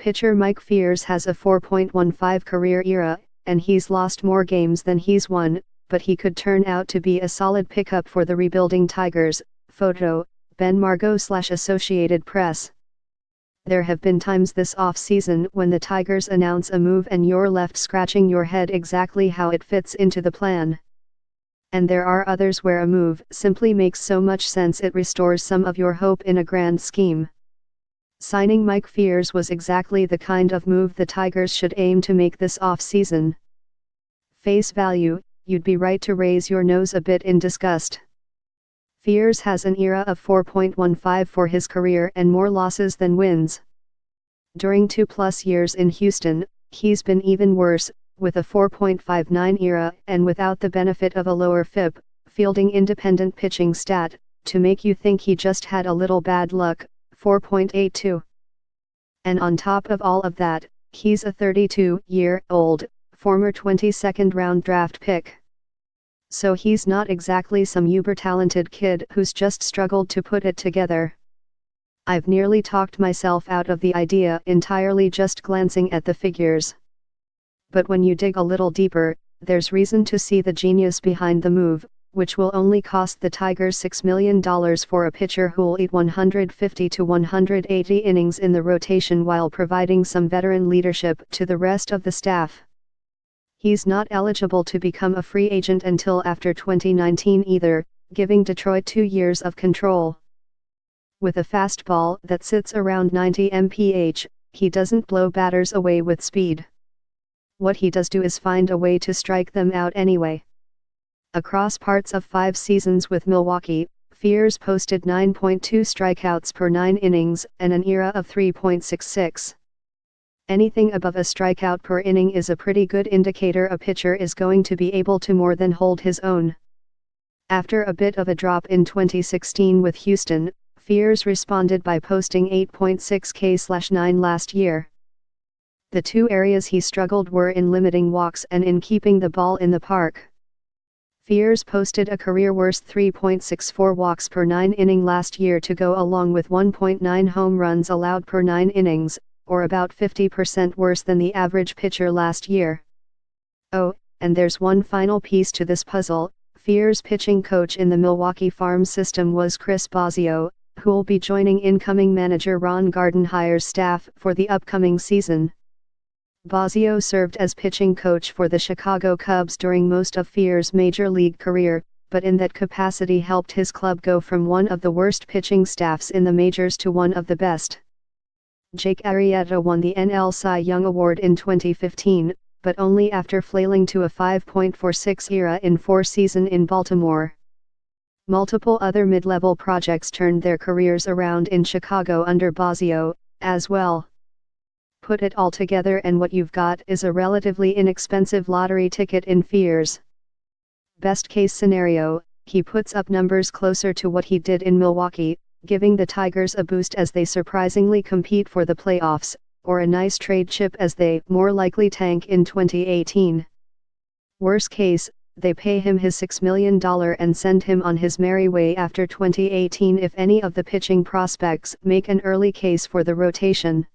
Pitcher Mike Fiers has a 4.15 career ERA, and he's lost more games than he's won, but he could turn out to be a solid pickup for the rebuilding Tigers. Photo, Ben Margot/Associated Press. There have been times this off-season when the Tigers announce a move and you're left scratching your head exactly how it fits into the plan. And there are others where a move simply makes so much sense it restores some of your hope in a grand scheme. Signing Mike Fiers was exactly the kind of move the Tigers should aim to make this off-season. Face value, you'd be right to raise your nose a bit in disgust. Fiers has an ERA of 4.15 for his career and more losses than wins. During 2+ years in Houston, he's been even worse, with a 4.59 ERA and without the benefit of a lower FIP, fielding independent pitching stat, to make you think he just had a little bad luck, 4.82. And on top of all of that, he's a 32-year-old, former 22nd round draft pick. So he's not exactly some uber-talented kid who's just struggled to put it together. I've nearly talked myself out of the idea entirely just glancing at the figures. But when you dig a little deeper, there's reason to see the genius behind the move, which will only cost the Tigers $6 million for a pitcher who'll eat 150 to 180 innings in the rotation while providing some veteran leadership to the rest of the staff. He's not eligible to become a free agent until after 2019 either, giving Detroit 2 years of control. With a fastball that sits around 90 mph, he doesn't blow batters away with speed. What he does do is find a way to strike them out anyway. Across parts of 5 seasons with Milwaukee, Fiers posted 9.2 strikeouts per 9 innings and an ERA of 3.66. Anything above a strikeout per inning is a pretty good indicator a pitcher is going to be able to more than hold his own. After a bit of a drop in 2016 with Houston, Fiers responded by posting 8.6 K/9 last year. The two areas he struggled were in limiting walks and in keeping the ball in the park. Fiers posted a career-worst 3.64 walks per 9 inning last year to go along with 1.9 home runs allowed per 9 innings, or about 50% worse than the average pitcher last year. Oh, and there's one final piece to this puzzle. Fiers' pitching coach in the Milwaukee farm system was Chris Bosio, who'll be joining incoming manager Ron Gardenhire's staff for the upcoming season. Bosio served as pitching coach for the Chicago Cubs during most of Fiers' major league career, but in that capacity helped his club go from one of the worst pitching staffs in the majors to one of the best. Jake Arrieta won the NL Cy Young Award in 2015, but only after flailing to a 5.46 ERA in 4 seasons in Baltimore. Multiple other mid-level projects turned their careers around in Chicago under Bosio, as well. Put it all together and what you've got is a relatively inexpensive lottery ticket in Fiers. Best case scenario, he puts up numbers closer to what he did in Milwaukee, giving the Tigers a boost as they surprisingly compete for the playoffs, or a nice trade chip as they more likely tank in 2018. Worst case, they pay him his $6 million and send him on his merry way after 2018 if any of the pitching prospects make an early case for the rotation.